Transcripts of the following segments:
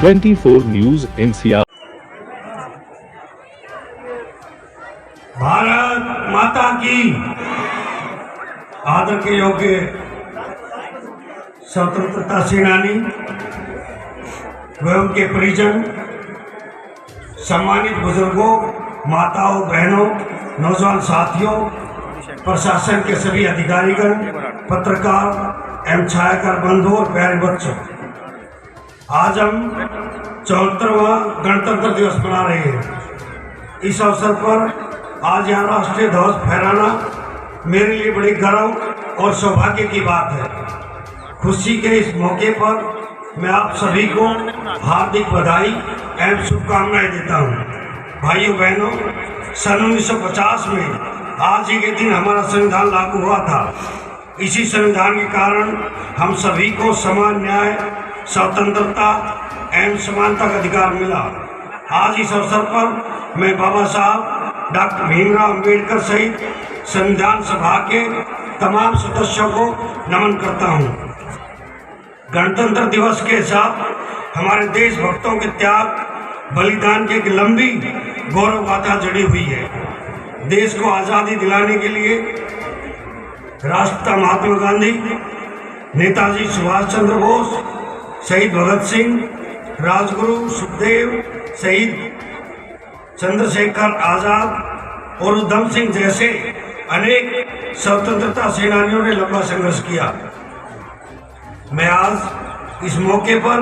24 news NCR। Bharat माता की आदर के योग्य स्वतंत्रता सेनानी व उनके परिजन, सम्मानित बुजुर्गों, माताओं, बहनों, नौजवान साथियों, प्रशासन के सभी अधिकारीगण, पत्रकार एवं छायाकार बंधु और प्यारे बच्चों, आज हम 74वां गणतंत्र दिवस मना रहे हैं। इस अवसर पर आज यहाँ राष्ट्रीय ध्वज फहराना मेरे लिए बड़ी गर्व और सौभाग्य की बात है। खुशी के इस मौके पर मैं आप सभी को हार्दिक बधाई एवं शुभकामनाएं देता हूँ। भाइयों बहनों, सन 1950 में आज ही के दिन हमारा संविधान लागू हुआ था। इसी संविधान के कारण हम सभी को समान न्याय, स्वतंत्रता एवं समानता का अधिकार मिला। आज इस अवसर पर मैं बाबा साहब डॉक्टर भीमराव अंबेडकर सहित संविधान सभा के तमाम सदस्यों को नमन करता हूं। गणतंत्र दिवस के साथ हमारे देशभक्तों के त्याग, बलिदान की एक लंबी गौरव गाथा जुड़ी हुई है। देश को आज़ादी दिलाने के लिए राष्ट्रपिता महात्मा गांधी, नेताजी सुभाष चंद्र बोस, शहीद भगत सिंह, राजगुरु सुखदेव, शहीद चंद्रशेखर आजाद और उधम सिंह जैसे अनेक स्वतंत्रता सेनानियों ने लंबा संघर्ष किया। मैं आज इस मौके पर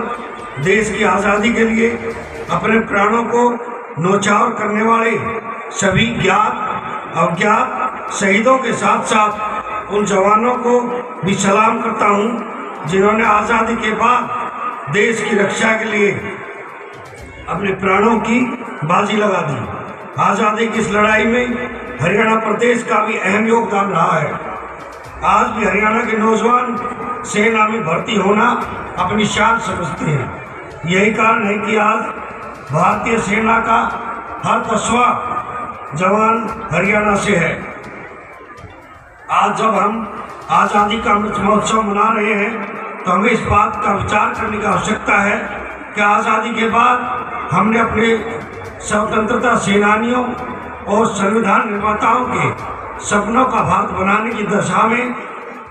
देश की आज़ादी के लिए अपने प्राणों को न्यौछावर करने वाले सभी ज्ञात अज्ञात शहीदों के साथ साथ उन जवानों को भी सलाम करता हूं, जिन्होंने आज़ादी के बाद देश की रक्षा के लिए अपने प्राणों की बाजी लगा दी। आज़ादी की इस लड़ाई में हरियाणा प्रदेश का भी अहम योगदान रहा है। आज भी हरियाणा के नौजवान सेना में भर्ती होना अपनी शान समझते हैं। यही कारण है कि आज भारतीय सेना का हर 10वां जवान हरियाणा से है। आज जब हम आज़ादी का अमृत महोत्सव मना रहे हैं तो हमें इस बात का विचार करने की आवश्यकता है कि आज़ादी के बाद हमने अपने स्वतंत्रता सेनानियों और संविधान निर्माताओं के सपनों का भारत बनाने की दिशा में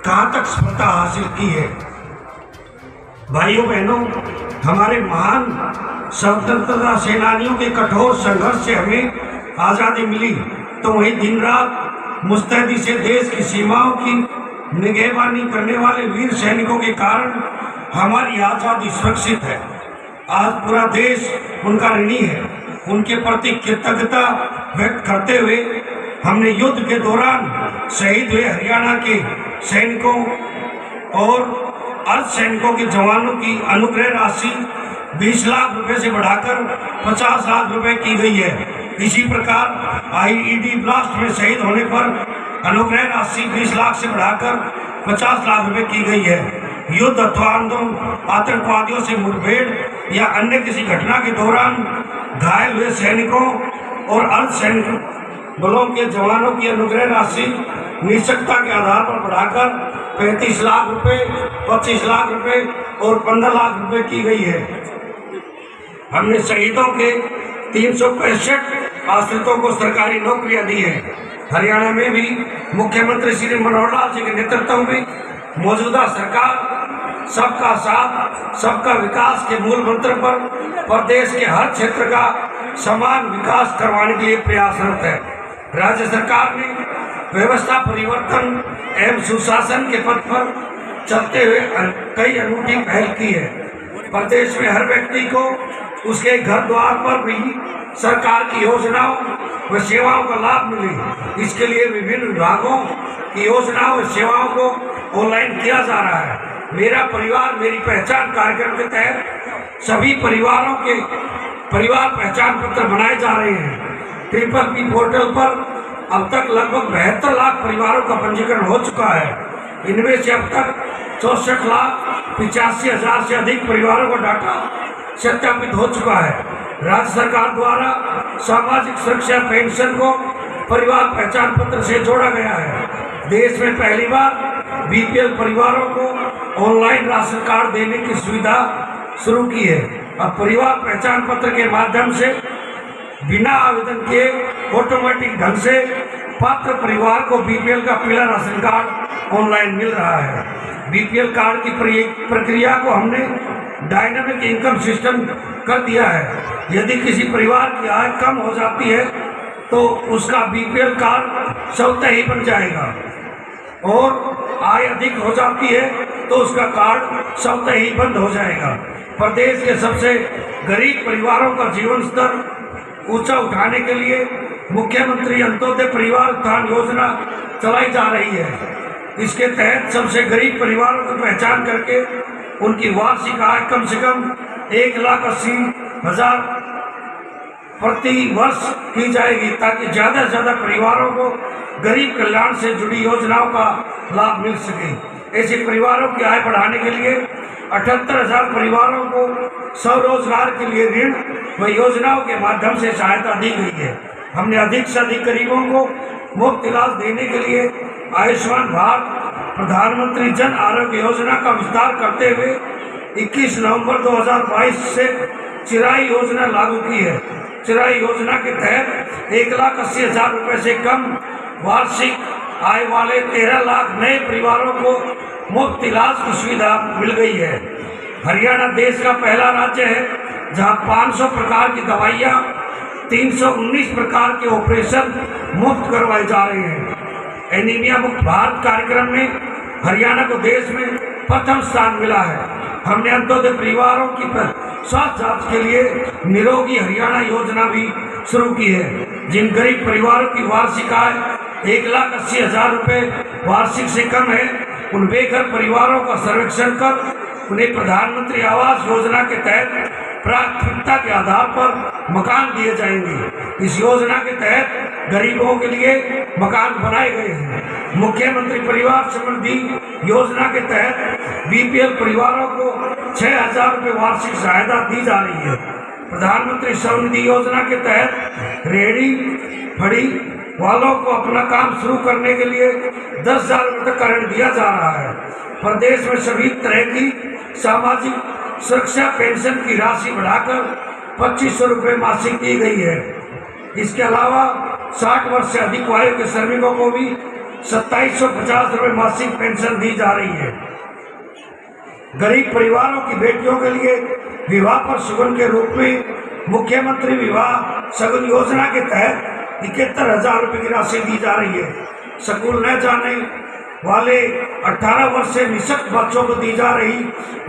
कहाँ तक सफलता हासिल की है। भाइयों बहनों, हमारे महान स्वतंत्रता सेनानियों के कठोर संघर्ष से हमें आज़ादी मिली, तो वही दिन रात मुस्तैदी से देश की सीमाओं की निगहबानी करने वाले वीर सैनिकों के कारण हमारी आज़ादी सुरक्षित है। आज पूरा देश उनका ऋणी है। उनके प्रति कृतज्ञता व्यक्त करते हुए हमने युद्ध के दौरान शहीद हुए हरियाणा के सैनिकों और अर्धसैनिकों के जवानों की अनुग्रह राशि 20 लाख रुपए से बढ़ाकर 50 लाख रुपए की गई है। इसी प्रकार IED ब्लास्ट में शहीद होने पर अनुग्रह राशि 20 लाख से बढ़ाकर 50 लाख रुपए की गई है। युद्ध अथवा आंदोलन, आतंकवादियों से मुठभेड़ या अन्य किसी घटना के दौरान घायल हुए सैनिकों और अर्धसैनिक बलों के जवानों की अनुग्रह राशि निश्चितता के आधार पर बढ़ाकर 35 लाख रुपए, 25 लाख रुपए और 15 लाख रुपए की गई है। हमने शहीदों के 365 आश्रितों को सरकारी नौकरियां दी है। हरियाणा में भी मुख्यमंत्री श्री मनोहर लाल जी के नेतृत्व में मौजूदा सरकार सबका साथ सबका विकास के मूल मंत्र पर प्रदेश के हर क्षेत्र का समान विकास करवाने के लिए प्रयासरत है। राज्य सरकार ने व्यवस्था परिवर्तन एवं सुशासन के पथ पर चलते हुए कई अनूठी पहल की है। प्रदेश में हर व्यक्ति को उसके घर द्वार पर भी सरकार की योजनाओं व सेवाओं का लाभ मिले, इसके लिए विभिन्न विभागों की योजनाओं व सेवाओं को ऑनलाइन किया जा रहा है। मेरा परिवार मेरी पहचान कार्यक्रम के तहत सभी परिवारों के परिवार पहचान पत्र बनाए जा रहे हैं। PPP पोर्टल पर अब तक लगभग 72 लाख परिवारों का पंजीकरण हो चुका है। इनमें से अब तक 64,85,000 से अधिक परिवारों का डाटा सत्यापित हो चुका है। राज्य सरकार द्वारा सामाजिक सुरक्षा पेंशन को परिवार पहचान पत्र से जोड़ा गया है। देश में पहली बार BPL परिवारों को ऑनलाइन राशन कार्ड देने की सुविधा शुरू की है। अब परिवार पहचान पत्र के माध्यम से बिना आवेदन किए ऑटोमेटिक ढंग से पात्र परिवार को बीपीएल का पीला राशन कार्ड ऑनलाइन मिल रहा है। बीपीएल कार्ड की प्रक्रिया को हमने डायनामिक इनकम सिस्टम कर दिया है। यदि किसी परिवार की आय कम हो जाती है तो उसका बीपीएल कार्ड स्वतः ही बन जाएगा और आय अधिक हो जाती है तो उसका कार्ड स्वतः ही बंद हो जाएगा। प्रदेश के सबसे गरीब परिवारों का जीवन स्तर ऊंचा उठाने के लिए मुख्यमंत्री अंत्योदय परिवार उत्थान योजना चलाई जा रही है। इसके तहत सबसे गरीब परिवारों की पहचान करके उनकी वार्षिक आय कम से कम 1,80,000 प्रति वर्ष की जाएगी, ताकि ज़्यादा से ज़्यादा परिवारों को गरीब कल्याण से जुड़ी योजनाओं का लाभ मिल सके। ऐसे परिवारों की आय बढ़ाने के लिए 78,000 परिवारों को स्वरोजगार के लिए ऋण व योजनाओं के माध्यम से सहायता दी गई है। हमने अधिक से अधिक गरीबों को मुफ्त इलाज देने के लिए आयुष्मान भारत प्रधानमंत्री जन आरोग्य योजना का विस्तार करते हुए 21 नवंबर 2022 से चिराई योजना लागू की है। चिराई योजना के तहत 1,80,000 रुपये से कम वार्षिक आय वाले 13 लाख नए परिवारों को मुफ्त इलाज की सुविधा मिल गई है। हरियाणा देश का पहला राज्य है जहां 500 प्रकार की दवाइयां 319 प्रकार के ऑपरेशन मुफ्त करवाए जा रहे हैं। एनीमिया मुक्त भारत कार्यक्रम में हरियाणा को देश में प्रथम स्थान मिला है। हमने अंत्योदय परिवारों की स्वास्थ्य जांच के लिए निरोगी हरियाणा योजना भी शुरू की है। जिन गरीब परिवारों की वार्षिक आय 1,80,000 रुपये वार्षिक से कम है, उन बेघर परिवारों का सर्वेक्षण कर उन्हें प्रधानमंत्री आवास योजना के तहत प्राथमिकता के आधार पर मकान दिए जाएंगे। इस योजना के तहत गरीबों के लिए मकान बनाए गए हैं। मुख्यमंत्री परिवार समृद्धि योजना के तहत बीपीएल परिवारों को 6,000 रुपये वार्षिक सहायता दी जा रही है। प्रधानमंत्री समृद्धि योजना के तहत रेहड़ी फड़ी वालों को अपना काम शुरू करने के लिए 10,000 रुपये तक ऋण दिया जा रहा है। प्रदेश में सभी तरह की सामाजिक सुरक्षा पेंशन की राशि बढ़ाकर 2,500 रुपये मासिक की गई है। इसके अलावा 60 वर्ष से अधिक आयु के श्रमिकों को भी 2,750 रुपये मासिक पेंशन दी जा रही है। गरीब परिवारों की बेटियों के लिए विवाह पर शगुन के रूप में मुख्यमंत्री विवाह शगुन योजना के तहत 71,000 रुपये की राशि दी जा रही है। स्कूल न जाने वाले 18 वर्ष से निःशक्त बच्चों को दी जा रही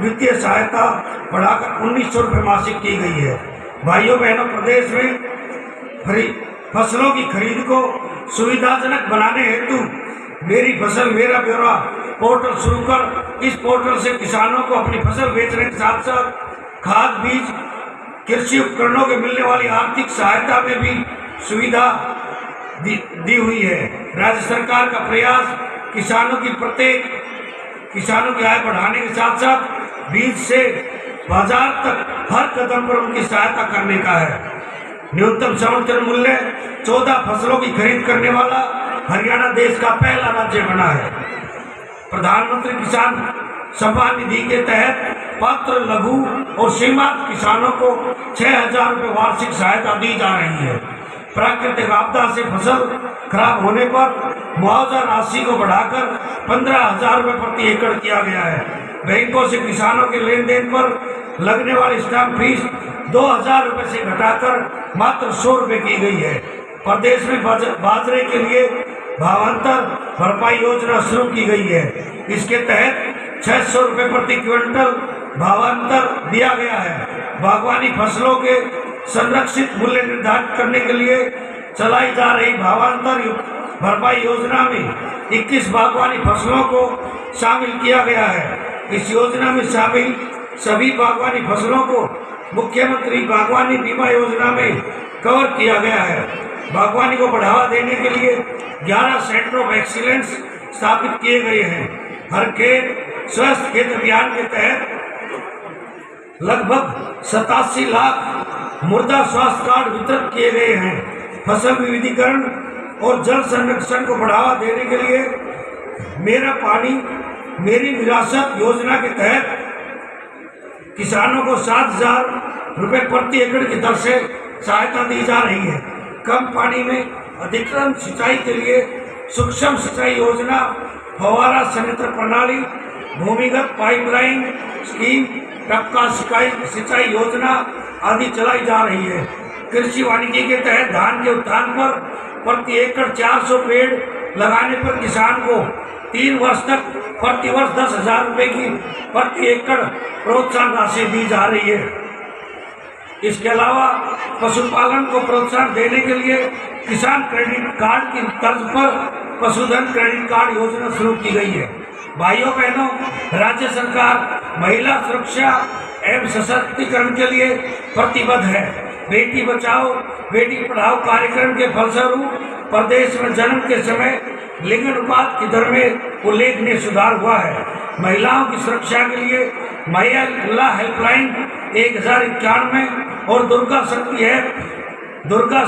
वित्तीय सहायता बढ़ाकर 1,900 रुपये मासिक की गई है। भाइयों बहनों, प्रदेश में फसलों की खरीद को सुविधाजनक बनाने हेतु मेरी फसल मेरा ब्यौरा पोर्टल शुरू कर इस पोर्टल से किसानों को अपनी फसल बेचने के साथ साथ खाद बीज कृषि उपकरणों के मिलने वाली आर्थिक सहायता में भी सुविधा दी हुई है। राज्य सरकार का प्रयास किसानों की आय बढ़ाने के साथ साथ बीज से बाजार तक हर कदम पर उनकी सहायता करने का है। न्यूनतम समर्थन मूल्य 14 फसलों की खरीद करने वाला हरियाणा देश का पहला राज्य बना है। प्रधानमंत्री किसान सम्मान निधि के तहत पात्र लघु और सीमांत किसानों को 6,000 रुपये वार्षिक सहायता दी जा रही है। प्राकृतिक आपदा से फसल खराब होने पर मुआवजा राशि को बढ़ाकर 15,000 रुपये प्रति एकड़ किया गया है। बैंकों से किसानों के लेन देन पर लगने वाली स्टाम्प फीस 2,000 रुपये से घटाकर मात्र 100 रुपये की गई है। प्रदेश में बाजरे के लिए भावांतर भरपाई योजना शुरू की गई है। इसके तहत 600 रुपये प्रति क्विंटल भावांतर दिया गया है। बागवानी फसलों के संरक्षित मूल्य निर्धारित करने के लिए चलाई जा रही भावांतर भरपाई योजना में 21 बागवानी फसलों को शामिल किया गया है। इस योजना में शामिल सभी बागवानी फसलों को मुख्यमंत्री बागवानी बीमा योजना में कवर किया गया है। बागवानी को बढ़ावा देने के लिए 11 सेंटर ऑफ एक्सीलेंस स्थापित किए गए हैं। हर खेत स्वस्थ खेत अभियान के तहत लगभग 87 लाख मृदा स्वास्थ्य कार्ड वितरित किए गए हैं। फसल विविधीकरण और जल संरक्षण को बढ़ावा देने के लिए मेरा पानी मेरी विरासत योजना के तहत किसानों को 7,000 रुपए प्रति एकड़ की दर से सहायता दी जा रही है। कम पानी में अधिकतम सिंचाई के लिए सूक्ष्म सिंचाई योजना, फव्वारा संयंत्र प्रणाली, भूमिगत पाइपलाइन स्कीम, टपका सिंचाई योजना आदि चलाई जा रही है। कृषि वानिकी के तहत धान के उत्थान पर प्रति एकड़ 400 पेड़ लगाने पर किसान को 3 वर्ष तक प्रति वर्ष 10,000 रुपये की प्रति एकड़ प्रोत्साहन राशि दी जा रही है। इसके अलावा पशुपालन को प्रोत्साहन देने के लिए किसान क्रेडिट कार्ड की तर्ज पर पशुधन क्रेडिट कार्ड योजना शुरू की गई है। भाइयों बहनों, राज्य सरकार महिला सुरक्षा एवं सशक्तिकरण के लिए प्रतिबद्ध है। बेटी बचाओ बेटी पढ़ाओ कार्यक्रम के फलस्वरूप प्रदेश में जन्म के समय लिंग अनुपात की दर में उल्लेखनीय सुधार हुआ है। महिलाओं की सुरक्षा के लिए महिला हेल्पलाइन 1091 और दुर्गा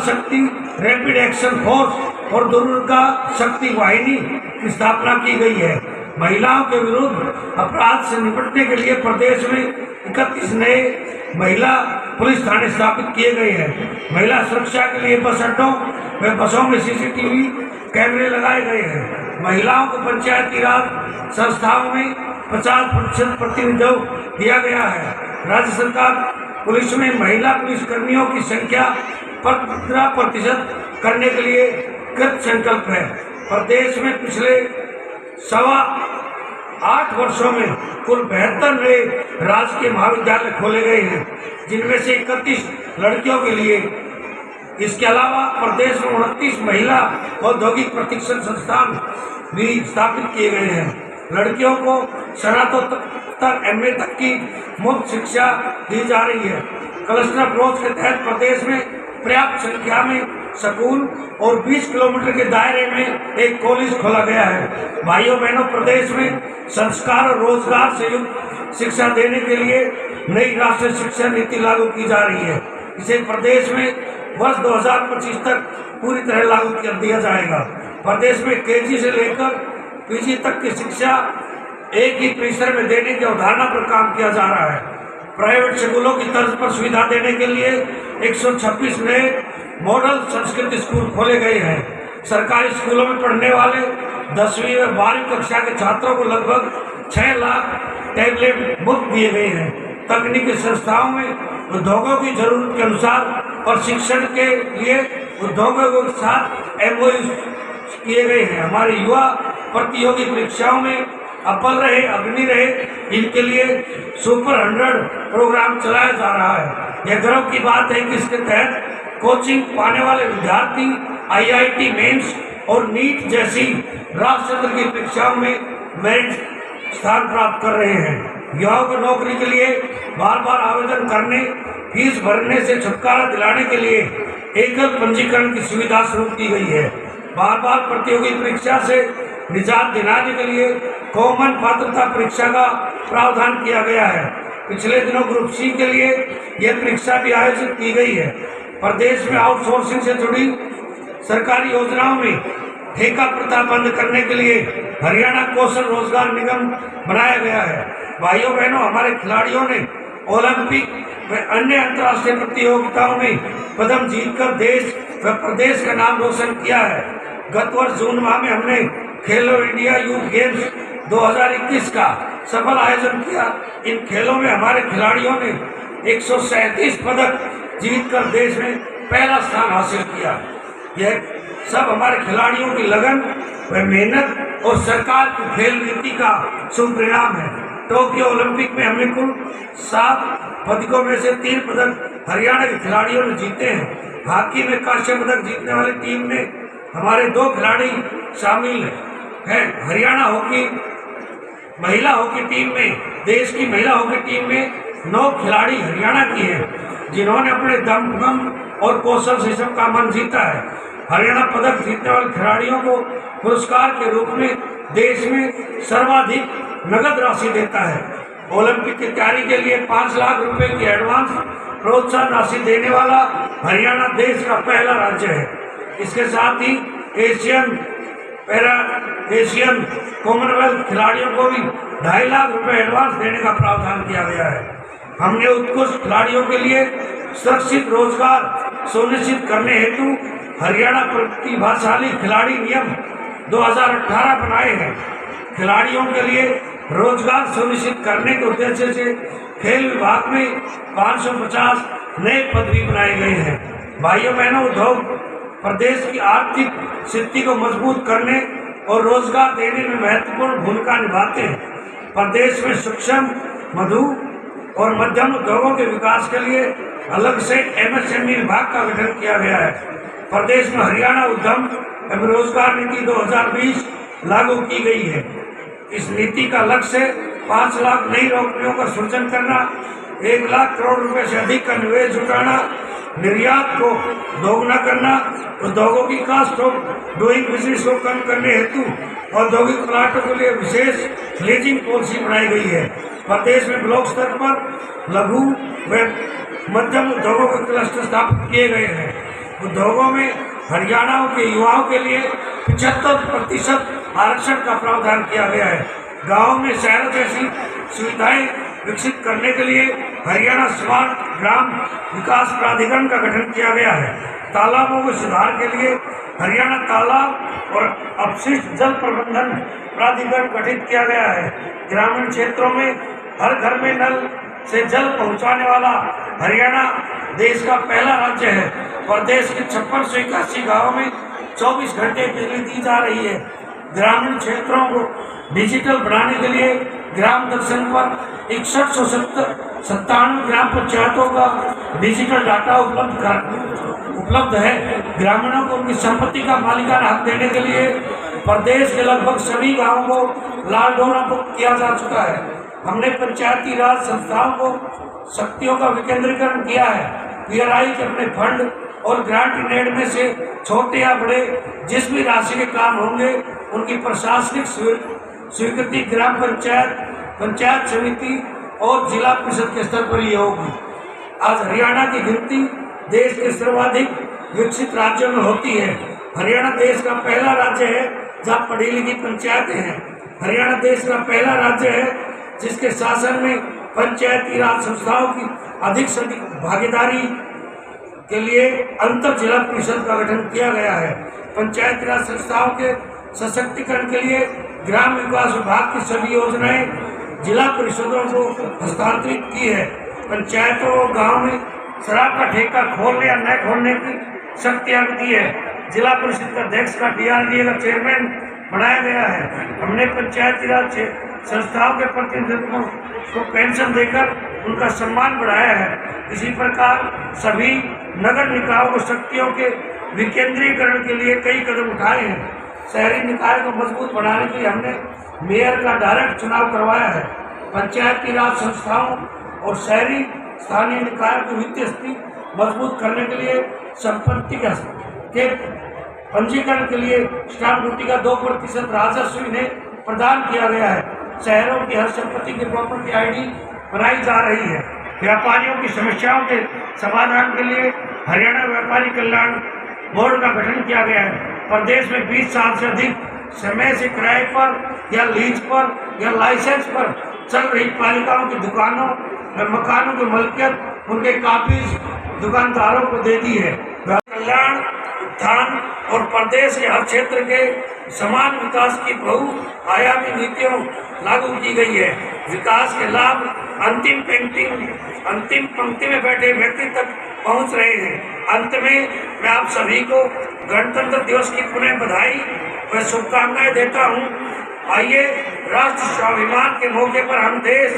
शक्ति रैपिड एक्शन फोर्स और दुर्गा शक्ति वाहिनी की स्थापना की गई है। महिलाओं के विरुद्ध अपराध से निपटने के लिए प्रदेश में 31 नए महिला पुलिस थाने स्थापित किए गए हैं। महिला सुरक्षा के लिए बस अड्डों व बसों में CCTV कैमरे लगाए गए हैं। महिलाओं को पंचायती राज संस्थाओं में 50% प्रतिनिधित्व दिया गया है। राज्य सरकार पुलिस में महिला पुलिस कर्मियों की संख्या 15% करने के लिए कृत संकल्प है। प्रदेश में पिछले 8 वर्षों में कुल 72 नए राजकीय महाविद्यालय खोले गए हैं, जिनमें से 31 लड़कियों के लिए। इसके अलावा प्रदेश में 29 महिला औद्योगिक प्रशिक्षण संस्थान भी स्थापित किए गए हैं। लड़कियों को स्नातकोत्तर MA तक की मुफ्त शिक्षा दी जा रही है। क्लस्टर अप्रोच के तहत प्रदेश में पर्याप्त संख्या में स्कूल और 20 किलोमीटर के दायरे में एक कॉलेज खोला गया है। भाइयों बहनों, प्रदेश में संस्कार और रोजगार से युक्त शिक्षा देने के लिए नई राष्ट्रीय शिक्षा नीति लागू की जा रही है। इसे प्रदेश में वर्ष 2025 तक पूरी तरह लागू कर दिया जाएगा। प्रदेश में KG से लेकर PG तक की शिक्षा एक ही परिसर में देने की अवधारणा पर काम किया जा रहा है। प्राइवेट स्कूलों की तर्ज पर सुविधा देने के लिए 126 नए मॉडल संस्कृत स्कूल खोले गए हैं। सरकारी स्कूलों में पढ़ने वाले 10वीं व 12वीं कक्षा के छात्रों को लगभग 6 लाख टैबलेट मुफ्त दिए गए हैं। तकनीकी संस्थाओं में उद्योगों की जरूरत के अनुसार प्रशिक्षण के लिए उद्योगों के साथ MOU किए गए हैं। हमारे युवा प्रतियोगी परीक्षाओं में अव्वल रहे, अग्रणी रहे, इनके लिए सुपर 100 प्रोग्राम चलाया जा रहा है। यह गर्व की बात है कि इसके तहत कोचिंग पाने वाले विद्यार्थी IIT मेंस और नीट जैसी राष्ट्र स्तर की परीक्षाओं में मेरिट स्थान प्राप्त कर रहे हैं। युवाओं को नौकरी के लिए बार बार आवेदन करने, फीस भरने से छुटकारा दिलाने के लिए एकल पंजीकरण की सुविधा शुरू की गई है। बार बार प्रतियोगी परीक्षा से निजात दिलाने के लिए कॉमन पात्रता परीक्षा का प्रावधान किया गया है। पिछले दिनों ग्रुप C के लिए यह परीक्षा भी आयोजित की गई है। प्रदेश में आउटसोर्सिंग से जुड़ी सरकारी योजनाओं में ठेका प्रथा बंद करने के लिए हरियाणा कौशल रोजगार निगम बनाया गया है। भाइयों बहनों, हमारे खिलाड़ियों ने ओलंपिक व अन्य अंतर्राष्ट्रीय प्रतियोगिताओं में पदक जीतकर देश व प्रदेश का नाम रोशन किया है। गत वर्ष जून माह में हमने खेलो इंडिया यूथ गेम्स 2021 का सफल आयोजन किया। इन खेलों में हमारे खिलाड़ियों ने 137 पदक जीतकर देश में पहला स्थान हासिल किया। यह सब हमारे खिलाड़ियों की लगन व मेहनत और सरकार की खेल नीति का शुभ परिणाम है। टोक्यो ओलंपिक में हमने कुल 7 पदकों में से 3 पदक हरियाणा के खिलाड़ियों ने जीते हैं। हॉकी में कांस्य पदक जीतने वाली टीम में हमारे 2 खिलाड़ी शामिल हैं। हरियाणा महिला हॉकी टीम में, देश की महिला हॉकी टीम में 9 खिलाड़ी हरियाणा की हैं, जिन्होंने अपने दम और कौशल से सबका मन जीता है। हरियाणा पदक जीतने वाले खिलाड़ियों को पुरस्कार के रूप में देश में सर्वाधिक नगद राशि देता है। ओलंपिक की तैयारी के लिए 5 लाख रुपए की एडवांस प्रोत्साहन राशि देने वाला हरियाणा देश का पहला राज्य है। इसके साथ ही एशियन, पैरा एशियन, कॉमनवेल्थ खिलाड़ियों को भी 2.5 लाख रुपए एडवांस देने का प्रावधान किया गया है। हमने उत्कृष्ट खिलाड़ियों के लिए सुरक्षित रोजगार सुनिश्चित करने हेतु हरियाणा प्रतिभाशाली खिलाड़ी नियम 2018 बनाए हैं। खिलाड़ियों के लिए रोजगार सुनिश्चित करने के उद्देश्य से खेल विभाग में 550 नए पद भी बनाए गए हैं। भाइयों बहनों, उद्योग प्रदेश की आर्थिक स्थिति को मजबूत करने और रोजगार देने में महत्वपूर्ण भूमिका निभाते हैं। प्रदेश में सूक्ष्म, मध्य और मध्यम उद्योगों के विकास के लिए अलग से MSME विभाग का गठन किया गया है। प्रदेश में हरियाणा उद्यम एवं रोजगार नीति 2020 लागू की गई है। इस नीति का लक्ष्य 5 लाख नई नौकरियों का सृजन करना, 1 लाख करोड़ रुपए से अधिक का निवेश जुटाना, निर्यात को दोगुना करना, उद्योगों की कॉस्ट ऑफ डूइंग बिजनेस को कम करने हेतु औद्योगिक प्लांटों के लिए विशेष लीजिंग पॉलिसी बनाई गई है। प्रदेश में ब्लॉक स्तर पर लघु व मध्यम उद्योगों के क्लस्टर स्थापित किए गए हैं। उद्योगों में हरियाणा के युवाओं के लिए 75% आरक्षण का प्रावधान किया गया है। गाँव में शहरों जैसी सुविधाएं विकसित करने के लिए हरियाणा स्मार्ट ग्राम विकास प्राधिकरण का गठन किया गया है। तालाबों के सुधार के लिए हरियाणा तालाब और अपशिष्ट जल प्रबंधन प्राधिकरण गठित किया गया है। ग्रामीण क्षेत्रों में हर घर में नल से जल पहुंचाने वाला हरियाणा देश का पहला राज्य है। प्रदेश के 5681 गाँवों में 24 घंटे बिजली दी जा रही है। ग्रामीण क्षेत्रों को डिजिटल बनाने के लिए ग्राम दर्शन पर 6197 ग्राम पंचायतों का डिजिटल डाटा उपलब्ध है। ग्रामीणों को उनकी संपत्ति का मालिकाना हक देने के लिए प्रदेश के लगभग सभी गांवों को लाल डोरा मुक्त किया जा चुका है। हमने पंचायती राज संस्थाओं को शक्तियों का विकेंद्रीकरण किया है। PRI के अपने फंड और ग्रांट नेड में से छोटे या बड़े जिस भी राशि के काम होंगे उनकी प्रशासनिक स्वीकृति ग्राम पंचायत, पंचायत समिति और जिला परिषद के स्तर पर ही होगी। आज हरियाणा की गिनती देश के सर्वाधिक विकसित राज्यों में होती है। हरियाणा देश का पहला राज्य है जहाँ पढ़ी लिखी पंचायतें हैं। हरियाणा देश का पहला राज्य है जिसके शासन में पंचायती राज संस्थाओं की अधिक से अधिक भागीदारी के लिए अंतर जिला परिषद का गठन किया गया है। पंचायती राज संस्थाओं के सशक्तिकरण के लिए ग्राम विकास विभाग की सभी योजनाएं जिला परिषदों को हस्तांतरित की है। पंचायतों और गाँव में शराब का ठेका खोलने या न खोलने की शक्तियाँ दी है। जिला परिषद का अध्यक्ष का DRDA का चेयरमैन बनाया गया है। हमने पंचायती राज संस्थाओं के प्रतिनिधित्व को पेंशन देकर उनका सम्मान बढ़ाया है। इसी प्रकार सभी नगर निकायों को शक्तियों के विकेंद्रीकरण के लिए कई कदम उठाए हैं। शहरी निकाय को मजबूत बनाने के लिए हमने मेयर का डायरेक्ट चुनाव करवाया है। पंचायती राज संस्थाओं और शहरी स्थानीय निकायों की वित्तीय स्थिति मजबूत करने के लिए संपत्ति के पंजीकरण के लिए स्टाम्प ड्यूटी का 2% राजस्व इन्हें प्रदान किया गया है। शहरों की हर संपत्ति की प्रॉपर्टी ID बनाई जा रही है। व्यापारियों की समस्याओं के समाधान के लिए हरियाणा व्यापारी कल्याण बोर्ड का गठन किया गया है। प्रदेश में 20 साल से अधिक समय से किराए पर या लीज पर या लाइसेंस पर चल रही पालिकाओं की दुकानों व मकानों की मलकियत उनके काबिज दुकानदारों को दे दी है। कल्याण, उत्थान और प्रदेश के हर क्षेत्र के समान विकास की बहुआयामी नीतियों लागू की गई है। विकास के लाभ अंतिम पंक्ति में बैठे व्यक्ति तक पहुंच रहे हैं। अंत में मैं आप सभी को गणतंत्र दिवस की पुनः बधाई व शुभकामनाएं देता हूं। आइए राष्ट्र स्वाभिमान के मौके पर हम देश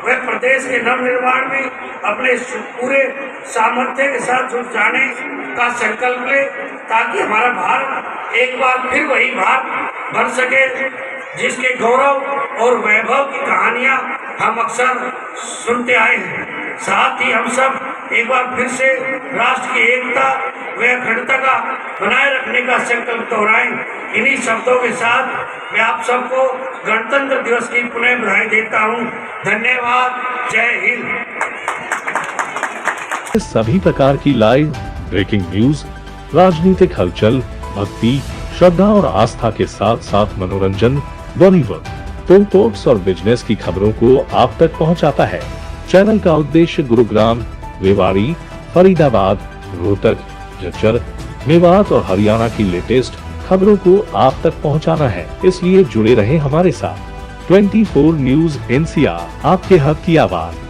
व प्रदेश के नवनिर्माण में अपने पूरे सामर्थ्य के साथ जुट जाने का संकल्प ले, ताकि हमारा भारत एक बार फिर वही भारत बन सके जिसके गौरव और वैभव की कहानियां हम अक्सर सुनते आए हैं। साथ ही हम सब एक बार फिर से राष्ट्र की एकता व अखंडता का बनाए रखने का संकल्प दोहराएं। इन्हीं शब्दों के साथ मैं आप सबको गणतंत्र दिवस की पुनः बधाई देता हूं। धन्यवाद। जय हिंद। सभी प्रकार की लाइव ब्रेकिंग न्यूज, राजनीतिक हलचल, भक्ति, श्रद्धा और आस्था के साथ साथ मनोरंजन, बॉलीवुड, फिल्म टॉक्स और बिजनेस की खबरों को आप तक पहुंचाता है। चैनल का उद्देश्य गुरुग्राम, रेवाड़ी, फरीदाबाद, रोहतक, झज्जर, मेवात और हरियाणा की लेटेस्ट खबरों को आप तक पहुंचाना है, इसलिए जुड़े रहें हमारे साथ। 24 न्यूज NCR, आपके हक की आवाज।